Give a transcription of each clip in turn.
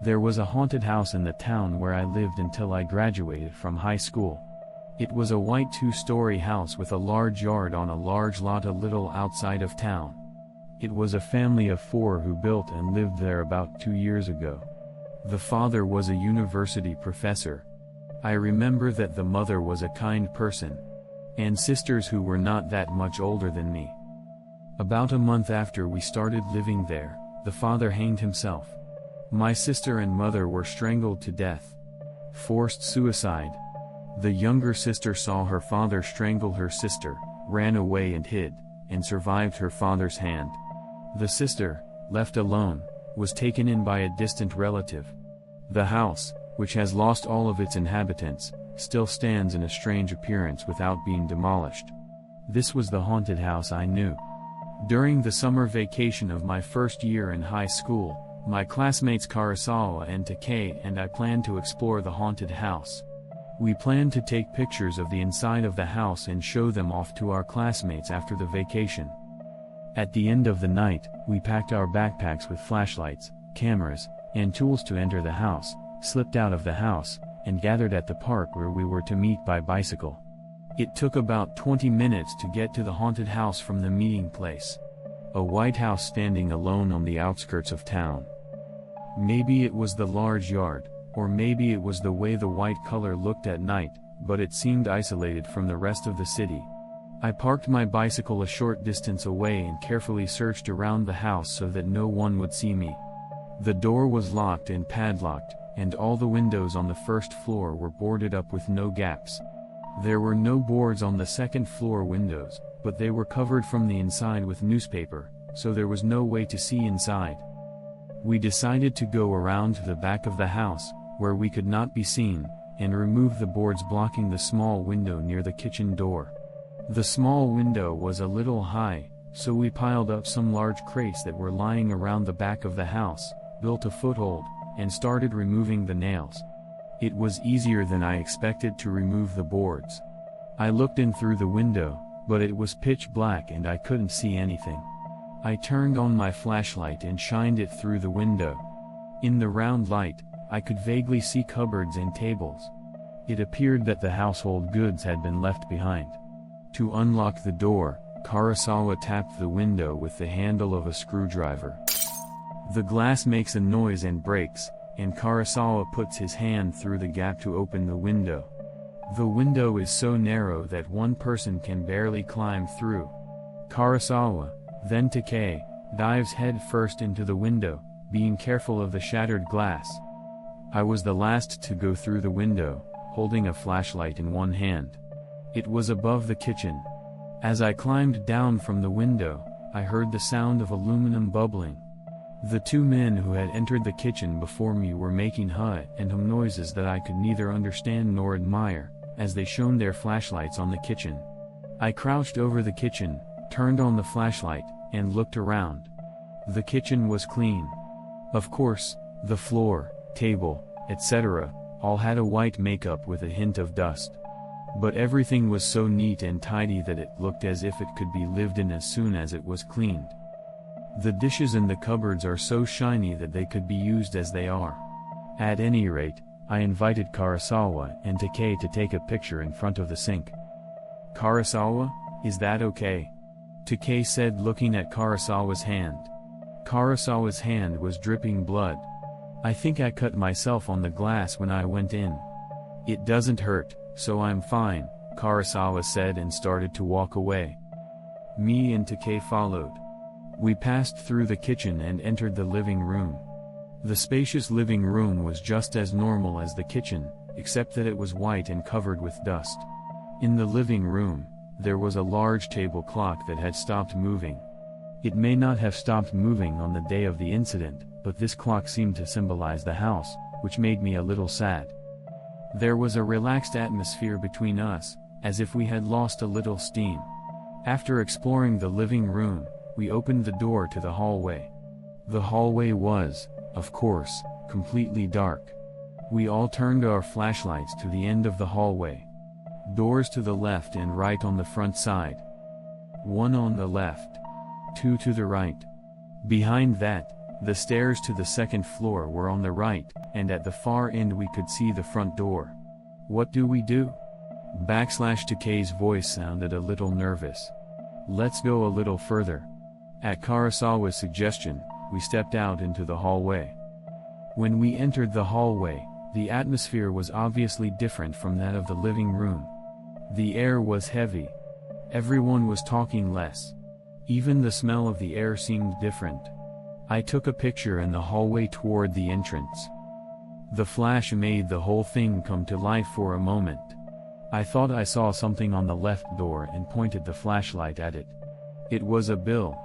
There was a haunted house in the town where I lived until I graduated from high school. It was a white two-story house with a large yard on a large lot a little outside of town. It was a family of 4 who built and lived there about 2 years ago. The father was a university professor. I remember that the mother was a kind person, and sisters who were not that much older than me. About a month after we started living there, the father hanged himself. My sister and mother were strangled to death. Forced suicide. The younger sister saw her father strangle her sister, ran away and hid, and survived her father's hand. The sister, left alone, was taken in by a distant relative. The house, which has lost all of its inhabitants, still stands in a strange appearance without being demolished. This was the haunted house I knew. During the summer vacation of my first year in high school, my classmates Karasawa and Takei and I planned to explore the haunted house. We planned to take pictures of the inside of the house and show them off to our classmates after the vacation. At the end of the night, we packed our backpacks with flashlights, cameras, and tools to enter the house, slipped out of the house, and gathered at the park where we were to meet by bicycle. It took about 20 minutes to get to the haunted house from the meeting place. A white house standing alone on the outskirts of town. Maybe it was the large yard, or maybe it was the way the white color looked at night, but it seemed isolated from the rest of the city. I parked my bicycle a short distance away and carefully searched around the house so that no one would see me. The door was locked and padlocked, and all the windows on the first floor were boarded up with no gaps. There were no boards on the second floor windows, but they were covered from the inside with newspaper, so there was no way to see inside. We decided to go around to the back of the house, where we could not be seen, and remove the boards blocking the small window near the kitchen door. The small window was a little high, so we piled up some large crates that were lying around the back of the house, built a foothold, and started removing the nails. It was easier than I expected to remove the boards. I looked in through the window, but it was pitch black and I couldn't see anything. I turned on my flashlight and shined it through the window. In the round light, I could vaguely see cupboards and tables. It appeared that the household goods had been left behind. To unlock the door, Karasawa tapped the window with the handle of a screwdriver. The glass makes a noise and breaks, and Karasawa puts his hand through the gap to open the window. The window is so narrow that one person can barely climb through. Karasawa, then Takei, dives head first into the window, being careful of the shattered glass. I was the last to go through the window, holding a flashlight in one hand. It was above the kitchen. As I climbed down from the window, I heard the sound of aluminum bubbling. The 2 men who had entered the kitchen before me were making huh and hum noises that I could neither understand nor admire, as they shone their flashlights on the kitchen. I crouched over the kitchen, turned on the flashlight, and looked around. The kitchen was clean. Of course, the floor, table, etc., all had a white makeup with a hint of dust. But everything was so neat and tidy that it looked as if it could be lived in as soon as it was cleaned. The dishes in the cupboards are so shiny that they could be used as they are. At any rate, I invited Karasawa and Takei to take a picture in front of the sink. "Karasawa, is that okay?" Takei said, looking at Karasawa's hand. Karasawa's hand was dripping blood. "I think I cut myself on the glass when I went in. It doesn't hurt, so I'm fine," Karasawa said and started to walk away. Me and Takei followed. We passed through the kitchen and entered the living room. The spacious living room was just as normal as the kitchen, except that it was white and covered with dust. In the living room, there was a large table clock that had stopped moving. It may not have stopped moving on the day of the incident, but this clock seemed to symbolize the house, which made me a little sad. There was a relaxed atmosphere between us, as if we had lost a little steam. After exploring the living room, we opened the door to the hallway. The hallway was, of course, completely dark. We all turned our flashlights to the end of the hallway. Doors to the left and right on the front side. One on the left. 2 to the right. Behind that, The stairs to the second floor were on the right, and at the far end we could see the front door. What do we do? Takei's voice sounded a little nervous. Let's go a little further. At Karasawa's suggestion, we stepped out into the hallway. When we entered the hallway, the atmosphere was obviously different from that of the living room. The air was heavy. Everyone was talking less. Even the smell of the air seemed different. I took a picture in the hallway toward the entrance. The flash made the whole thing come to life for a moment. I thought I saw something on the left door and pointed the flashlight at it. It was a bill.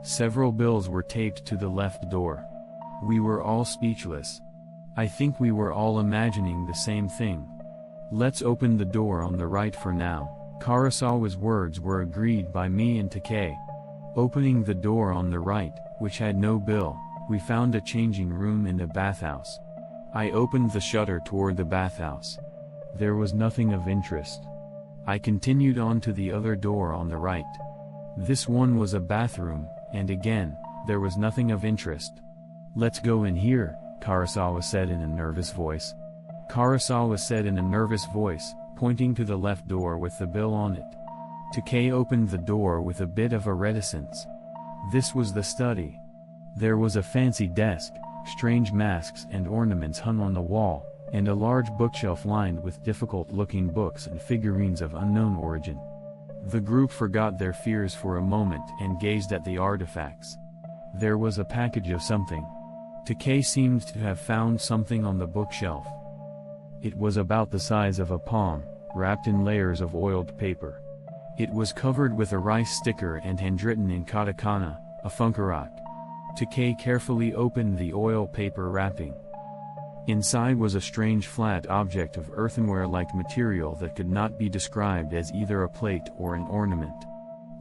Several bills were taped to the left door. We were all speechless. I think we were all imagining the same thing. Let's open the door on the right for now. Karasawa's words were agreed by me and Takei. Opening the door on the right, which had no bill, we found a changing room and a bathhouse. I opened the shutter toward the bathhouse. There was nothing of interest. I continued on to the other door on the right. This one was a bathroom, and again, there was nothing of interest. Let's go in here, Karasawa said in a nervous voice. Karasawa said in a nervous voice, pointing to the left door with the bill on it. Takei opened the door with a bit of a reticence. This was the study. There was a fancy desk, strange masks and ornaments hung on the wall, and a large bookshelf lined with difficult-looking books and figurines of unknown origin. The group forgot their fears for a moment and gazed at the artifacts. There was a package of something. Takei seemed to have found something on the bookshelf. It was about the size of a palm, wrapped in layers of oiled paper. It was covered with a rice sticker and handwritten in katakana, a funkarak. Takei carefully opened the oil paper wrapping. Inside was a strange flat object of earthenware-like material that could not be described as either a plate or an ornament.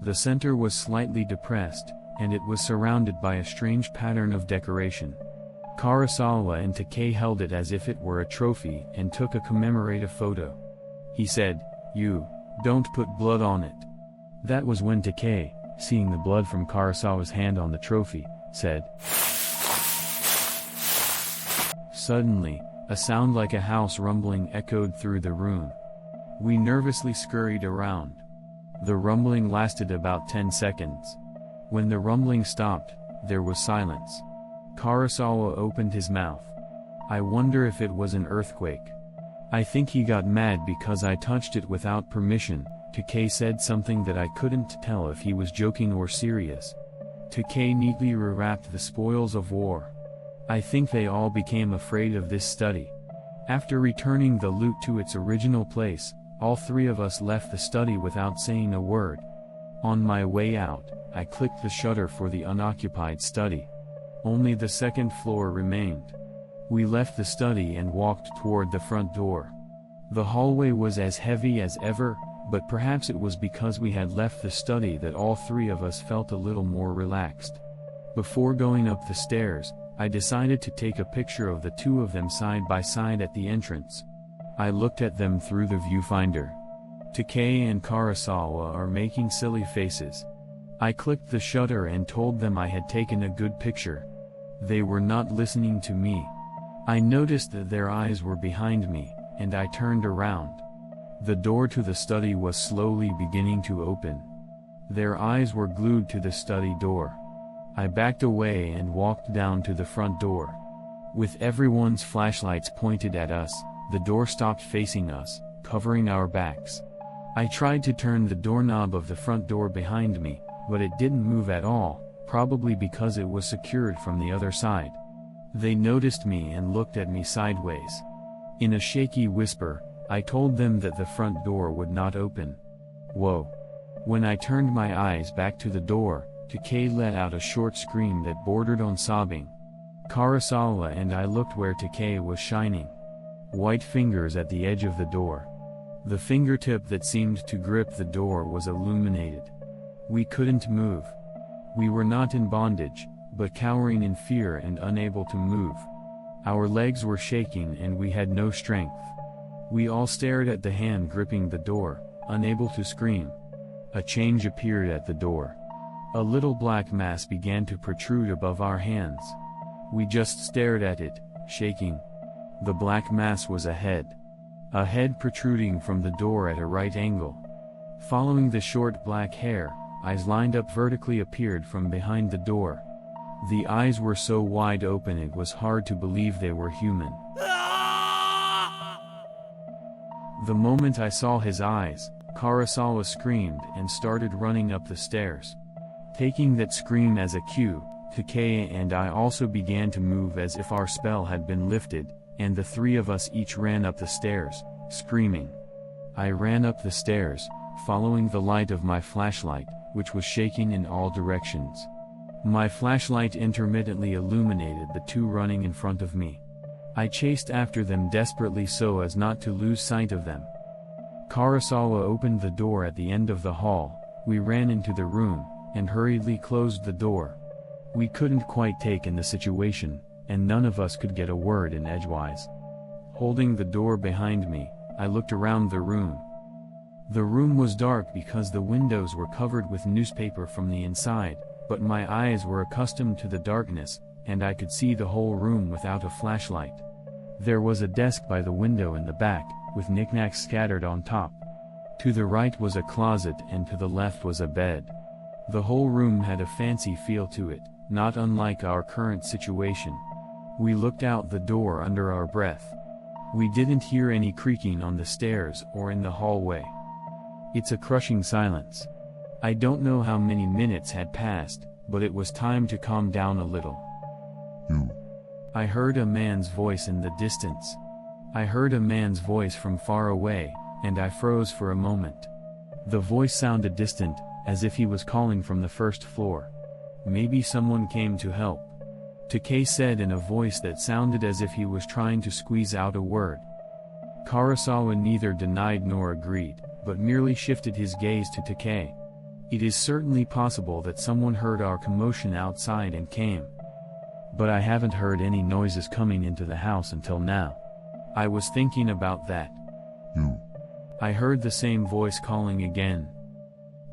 The center was slightly depressed, and it was surrounded by a strange pattern of decoration. Karasawa and Takei held it as if it were a trophy and took a commemorative photo. He said, "You, don't put blood on it." That was when Takei, seeing the blood from Karasawa's hand on the trophy, said. Suddenly, a sound like a house rumbling echoed through the room. We nervously scurried around. The rumbling lasted about 10 seconds. When the rumbling stopped, there was silence. Karasawa opened his mouth. I wonder if it was an earthquake. I think he got mad because I touched it without permission. Takei said something that I couldn't tell if he was joking or serious. Takei neatly rewrapped the spoils of war. I think they all became afraid of this study. After returning the loot to its original place, all three of us left the study without saying a word. On my way out, I clicked the shutter for the unoccupied study. Only the second floor remained. We left the study and walked toward the front door. The hallway was as heavy as ever, but perhaps it was because we had left the study that all three of us felt a little more relaxed. Before going up the stairs, I decided to take a picture of the two of them side by side at the entrance. I looked at them through the viewfinder. Takei and Karasawa are making silly faces. I clicked the shutter and told them I had taken a good picture. They were not listening to me. I noticed that their eyes were behind me, and I turned around. The door to the study was slowly beginning to open. Their eyes were glued to the study door. I backed away and walked down to the front door. With everyone's flashlights pointed at us, the door stopped facing us, covering our backs. I tried to turn the doorknob of the front door behind me, but it didn't move at all, probably because it was secured from the other side. They noticed me and looked at me sideways. In a shaky whisper, I told them that the front door would not open. Whoa! When I turned my eyes back to the door, Takei let out a short scream that bordered on sobbing. Karasawa and I looked where Takei was shining. White fingers at the edge of the door. The fingertip that seemed to grip the door was illuminated. We couldn't move. We were not in bondage, but cowering in fear and unable to move. Our legs were shaking and we had no strength. We all stared at the hand gripping the door, unable to scream. A change appeared at the door. A little black mass began to protrude above our hands. We just stared at it, shaking. The black mass was a head. A head protruding from the door at a right angle. Following the short black hair, eyes lined up vertically appeared from behind the door. The eyes were so wide open it was hard to believe they were human. The moment I saw his eyes, Karasawa screamed and started running up the stairs. Taking that scream as a cue, Takei and I also began to move as if our spell had been lifted, and the three of us each ran up the stairs, screaming. I ran up the stairs, following the light of my flashlight, which was shaking in all directions. My flashlight intermittently illuminated the two running in front of me. I chased after them desperately so as not to lose sight of them. Karasawa opened the door at the end of the hall, we ran into the room, and hurriedly closed the door. We couldn't quite take in the situation, and none of us could get a word in edgewise. Holding the door behind me, I looked around the room. The room was dark because the windows were covered with newspaper from the inside, but my eyes were accustomed to the darkness, and I could see the whole room without a flashlight. There was a desk by the window in the back, with knickknacks scattered on top. To the right was a closet and to the left was a bed. The whole room had a fancy feel to it, not unlike our current situation. We looked out the door under our breath. We didn't hear any creaking on the stairs or in the hallway. It's a crushing silence. I don't know how many minutes had passed, but it was time to calm down a little. I heard a man's voice in the distance. I heard a man's voice from far away, and I froze for a moment. The voice sounded distant, as if he was calling from the first floor. Maybe someone came to help. Takei said in a voice that sounded as if he was trying to squeeze out a word. Karasawa neither denied nor agreed, but merely shifted his gaze to Takei. It is certainly possible that someone heard our commotion outside and came. But I haven't heard any noises coming into the house until now. I was thinking about that. I heard the same voice calling again.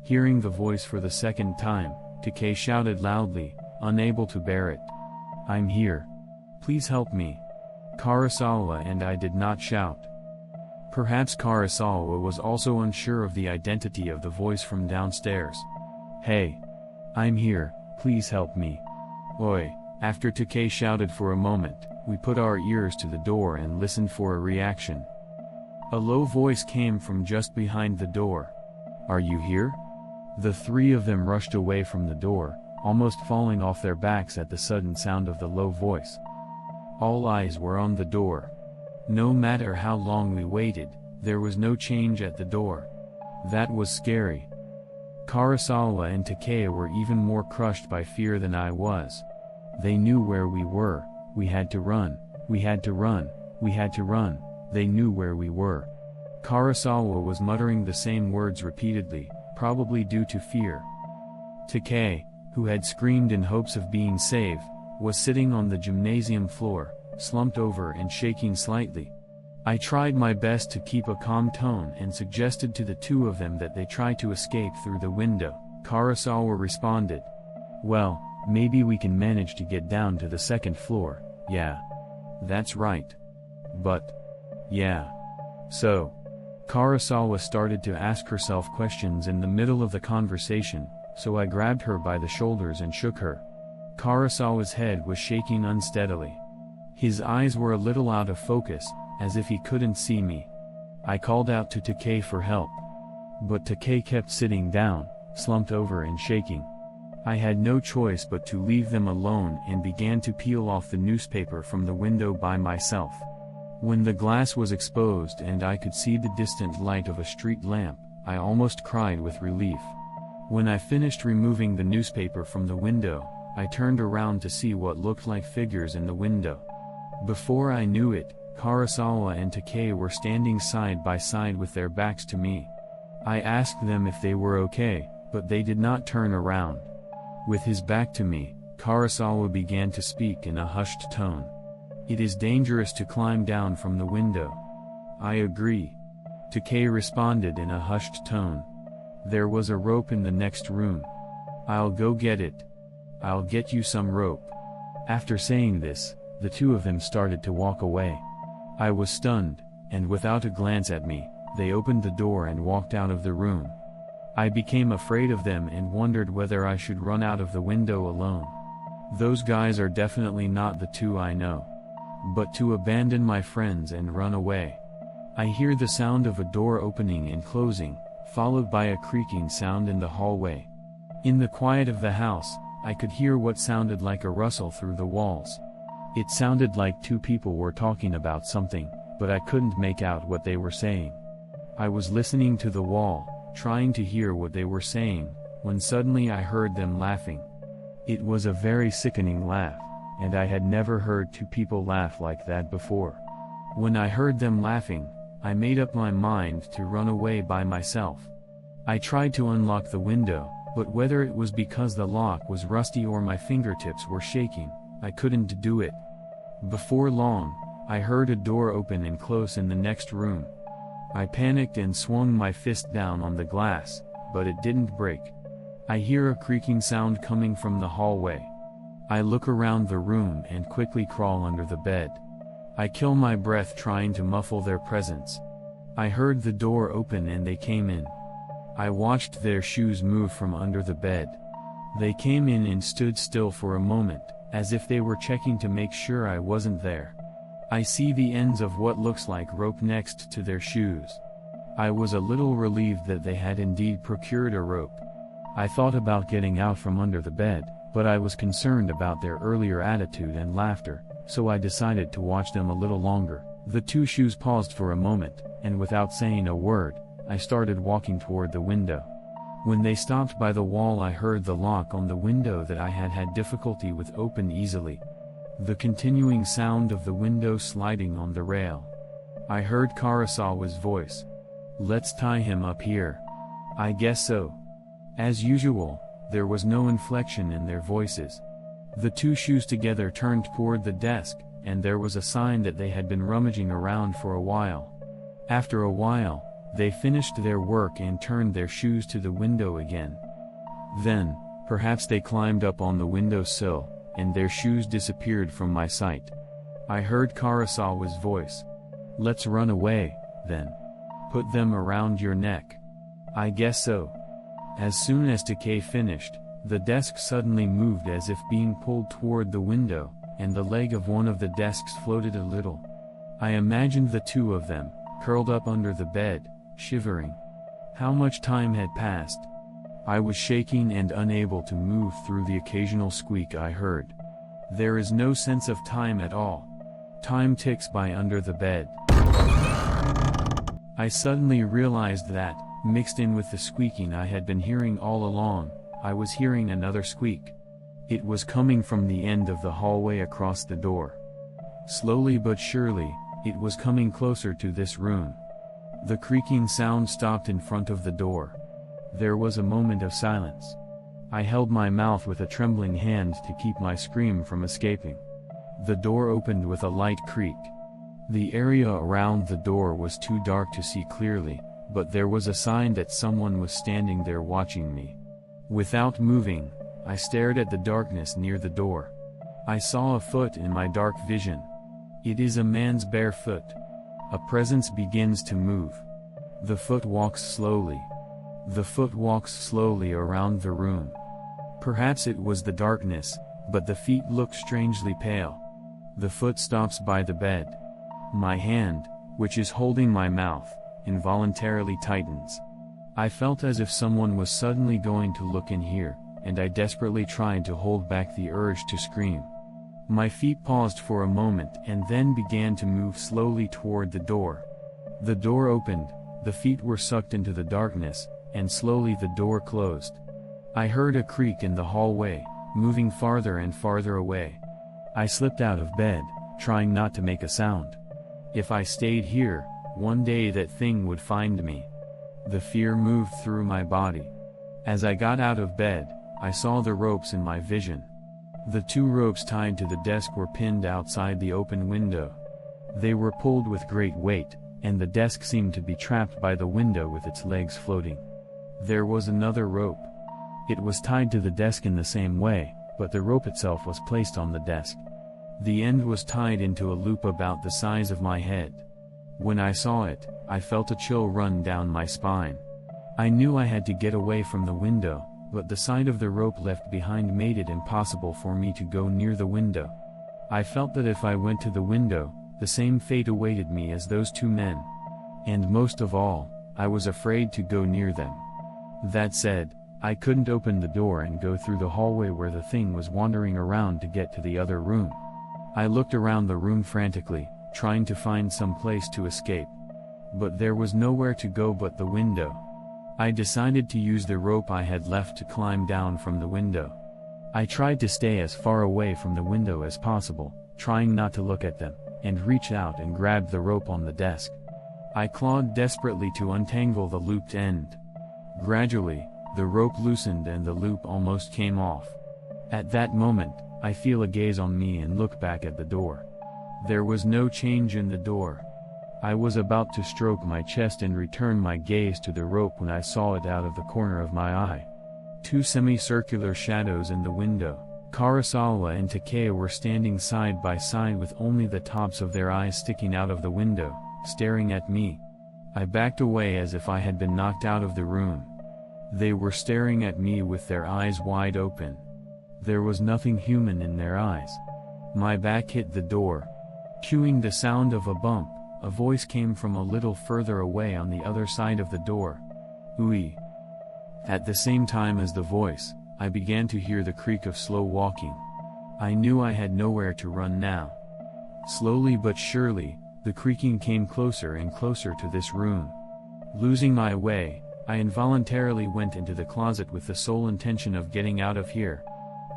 Hearing the voice for the second time, Takei shouted loudly, unable to bear it. I'm here. Please help me. Karasawa and I did not shout. Perhaps Karasawa was also unsure of the identity of the voice from downstairs. Hey. I'm here, please help me. Oi. After Takei shouted for a moment, we put our ears to the door and listened for a reaction. A low voice came from just behind the door. Are you here? The three of them rushed away from the door, almost falling off their backs at the sudden sound of the low voice. All eyes were on the door. No matter how long we waited, there was no change at the door. That was scary. Karasawa and Takei were even more crushed by fear than I was. They knew where we were. We had to run, we had to run, we had to run. They knew where we were. Karasawa was muttering the same words repeatedly, probably due to fear. Takei, who had screamed in hopes of being saved, was sitting on the gymnasium floor, slumped over and shaking slightly. I tried my best to keep a calm tone and suggested to the two of them that they try to escape through the window. Karasawa responded. Well, maybe we can manage to get down to the second floor, yeah. That's right. But. Yeah. So. Karasawa started to ask herself questions in the middle of the conversation, so I grabbed her by the shoulders and shook her. Karasawa's head was shaking unsteadily. His eyes were a little out of focus, as if he couldn't see me. I called out to Takei for help. But Takei kept sitting down, slumped over and shaking. I had no choice but to leave them alone and began to peel off the newspaper from the window by myself. When the glass was exposed and I could see the distant light of a street lamp, I almost cried with relief. When I finished removing the newspaper from the window, I turned around to see what looked like figures in the window. Before I knew it, Karasawa and Takei were standing side by side with their backs to me. I asked them if they were okay, but they did not turn around. With his back to me, Karasawa began to speak in a hushed tone. It is dangerous to climb down from the window. I agree. Takei responded in a hushed tone. There was a rope in the next room. I'll go get it. I'll get you some rope. After saying this, the two of them started to walk away. I was stunned, and without a glance at me, they opened the door and walked out of the room. I became afraid of them and wondered whether I should run out of the window alone. Those guys are definitely not the two I know. But to abandon my friends and run away. I hear the sound of a door opening and closing, followed by a creaking sound in the hallway. In the quiet of the house, I could hear what sounded like a rustle through the walls. It sounded like two people were talking about something, but I couldn't make out what they were saying. I was listening to the wall, trying to hear what they were saying, when suddenly I heard them laughing. It was a very sickening laugh, and I had never heard two people laugh like that before. When I heard them laughing, I made up my mind to run away by myself. I tried to unlock the window, but whether it was because the lock was rusty or my fingertips were shaking, I couldn't do it. Before long, I heard a door open and close in the next room. I panicked and swung my fist down on the glass, but it didn't break. I hear a creaking sound coming from the hallway. I look around the room and quickly crawl under the bed. I kill my breath trying to muffle their presence. I heard the door open and they came in. I watched their shoes move from under the bed. They came in and stood still for a moment, as if they were checking to make sure I wasn't there. I see the ends of what looks like rope next to their shoes. I was a little relieved that they had indeed procured a rope. I thought about getting out from under the bed, but I was concerned about their earlier attitude and laughter, so I decided to watch them a little longer. The two shoes paused for a moment, and without saying a word, I started walking toward the window. When they stopped by the wall, I heard the lock on the window that I had had difficulty with open easily. The continuing sound of the window sliding on the rail. I heard Kurosawa's voice. "Let's tie him up here." "I guess so." As usual, there was no inflection in their voices. The two shoes together turned toward the desk, and there was a sign that they had been rummaging around for a while. After a while, they finished their work and turned their shoes to the window again. Then, perhaps they climbed up on the windowsill, and their shoes disappeared from my sight. I heard Kurosawa's voice. "Let's run away, then. Put them around your neck." "I guess so." As soon as Takei finished, the desk suddenly moved as if being pulled toward the window, and the leg of one of the desks floated a little. I imagined the two of them, curled up under the bed, shivering. How much time had passed? I was shaking and unable to move through the occasional squeak I heard. There is no sense of time at all. Time ticks by under the bed. I suddenly realized that, mixed in with the squeaking I had been hearing all along, I was hearing another squeak. It was coming from the end of the hallway across the door. Slowly but surely, it was coming closer to this room. The creaking sound stopped in front of the door. There was a moment of silence. I held my mouth with a trembling hand to keep my scream from escaping. The door opened with a light creak. The area around the door was too dark to see clearly, but there was a sign that someone was standing there watching me. Without moving, I stared at the darkness near the door. I saw a foot in my dark vision. It is a man's bare foot. A presence begins to move. The foot walks slowly. The foot walks slowly around the room. Perhaps it was the darkness, but the feet look strangely pale. The foot stops by the bed. My hand, which is holding my mouth, involuntarily tightens. I felt as if someone was suddenly going to look in here, and I desperately tried to hold back the urge to scream. My feet paused for a moment and then began to move slowly toward the door. The door opened, the feet were sucked into the darkness, and slowly the door closed. I heard a creak in the hallway, moving farther and farther away. I slipped out of bed, trying not to make a sound. If I stayed here, one day that thing would find me. The fear moved through my body. As I got out of bed, I saw the ropes in my vision. The two ropes tied to the desk were pinned outside the open window. They were pulled with great weight, and the desk seemed to be trapped by the window with its legs floating. There was another rope. It was tied to the desk in the same way, but the rope itself was placed on the desk. The end was tied into a loop about the size of my head. When I saw it, I felt a chill run down my spine. I knew I had to get away from the window, but the side of the rope left behind made it impossible for me to go near the window. I felt that if I went to the window, the same fate awaited me as those two men. And most of all, I was afraid to go near them. That said, I couldn't open the door and go through the hallway where the thing was wandering around to get to the other room. I looked around the room frantically, trying to find some place to escape. But there was nowhere to go but the window. I decided to use the rope I had left to climb down from the window. I tried to stay as far away from the window as possible, trying not to look at them, and reach out and grab the rope on the desk. I clawed desperately to untangle the looped end. Gradually, the rope loosened and the loop almost came off. At that moment, I feel a gaze on me and look back at the door. There was no change in the door. I was about to stroke my chest and return my gaze to the rope when I saw it out of the corner of my eye. Two semicircular shadows in the window. Kurosawa and Takeo were standing side by side with only the tops of their eyes sticking out of the window, staring at me. I backed away as if I had been knocked out of the room. They were staring at me with their eyes wide open. There was nothing human in their eyes. My back hit the door. Cueing the sound of a bump, a voice came from a little further away on the other side of the door. "Ui." At the same time as the voice, I began to hear the creak of slow walking. I knew I had nowhere to run now. Slowly but surely, the creaking came closer and closer to this room. Losing my way, I involuntarily went into the closet with the sole intention of getting out of here.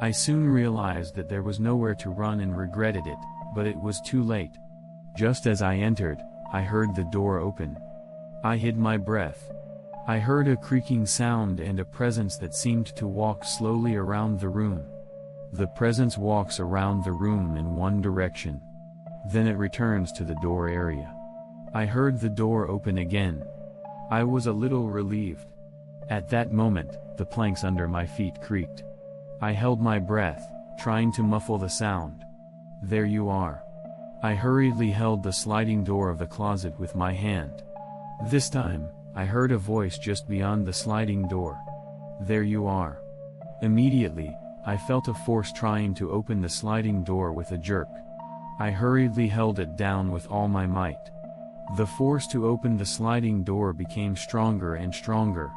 I soon realized that there was nowhere to run and regretted it, but it was too late. Just as I entered, I heard the door open. I hid my breath. I heard a creaking sound and a presence that seemed to walk slowly around the room. The presence walks around the room in one direction. Then it returns to the door area. I heard the door open again. I was a little relieved. At that moment, the planks under my feet creaked. I held my breath, trying to muffle the sound. "There you are." I hurriedly held the sliding door of the closet with my hand. This time, I heard a voice just beyond the sliding door. "There you are." Immediately, I felt a force trying to open the sliding door with a jerk. I hurriedly held it down with all my might. The force to open the sliding door became stronger and stronger.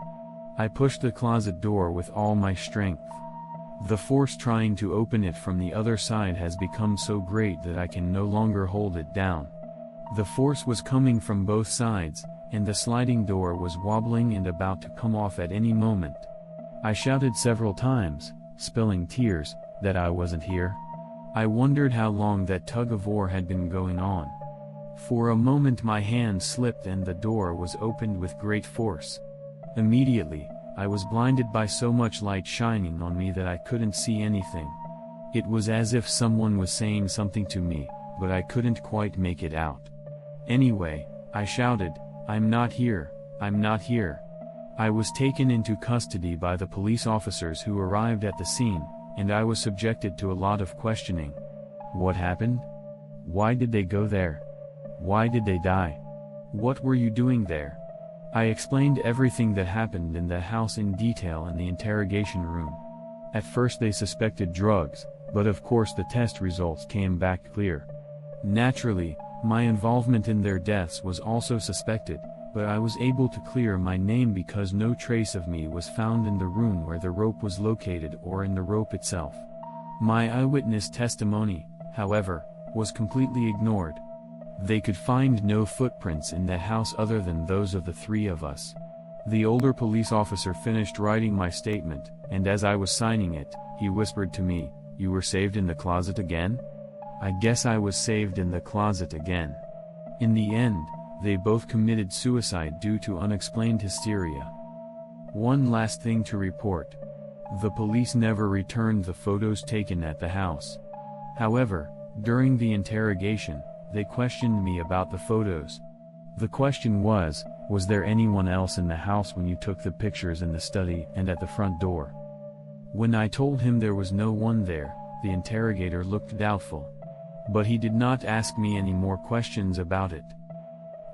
I pushed the closet door with all my strength. The force trying to open it from the other side has become so great that I can no longer hold it down. The force was coming from both sides, and the sliding door was wobbling and about to come off at any moment. I shouted several times, spilling tears, that I wasn't here. I wondered how long that tug-of-war had been going on. For a moment my hand slipped and the door was opened with great force. Immediately, I was blinded by so much light shining on me that I couldn't see anything. It was as if someone was saying something to me, but I couldn't quite make it out. Anyway, I shouted, "I'm not here, I'm not here." I was taken into custody by the police officers who arrived at the scene, and I was subjected to a lot of questioning. What happened? Why did they go there? Why did they die? What were you doing there? I explained everything that happened in the house in detail in the interrogation room. At first they suspected drugs, but of course the test results came back clear. Naturally, my involvement in their deaths was also suspected, but I was able to clear my name because no trace of me was found in the room where the rope was located or in the rope itself. My eyewitness testimony, however, was completely ignored. They could find no footprints in that house other than those of the three of us. The older police officer finished writing my statement, and as I was signing it, he whispered to me, "You were saved in the closet again?" I guess I was saved in the closet again. In the end, they both committed suicide due to unexplained hysteria. One last thing to report. The police never returned the photos taken at the house. However, during the interrogation, they questioned me about the photos. The question was there anyone else in the house when you took the pictures in the study and at the front door? When I told him there was no one there, the interrogator looked doubtful. But he did not ask me any more questions about it.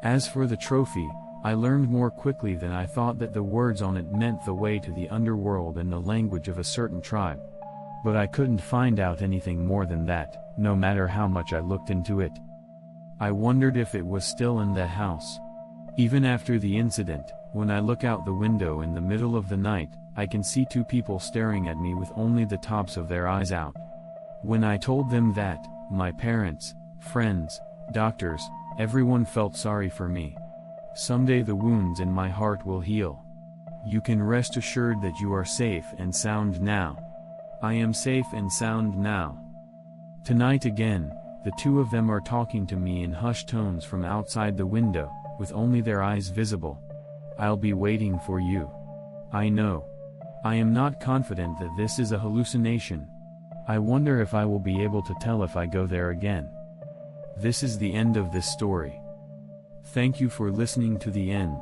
As for the trophy, I learned more quickly than I thought that the words on it meant the way to the underworld and the language of a certain tribe. But I couldn't find out anything more than that, no matter how much I looked into it. I wondered if it was still in that house. Even after the incident, when I look out the window in the middle of the night, I can see two people staring at me with only the tops of their eyes out. When I told them that, my parents, friends, doctors, everyone felt sorry for me. Someday the wounds in my heart will heal. You can rest assured that you are safe and sound now. I am safe and sound now. Tonight again, the two of them are talking to me in hushed tones from outside the window, with only their eyes visible. I'll be waiting for you. I know. I am not confident that this is a hallucination. I wonder if I will be able to tell if I go there again. This is the end of this story. Thank you for listening to the end.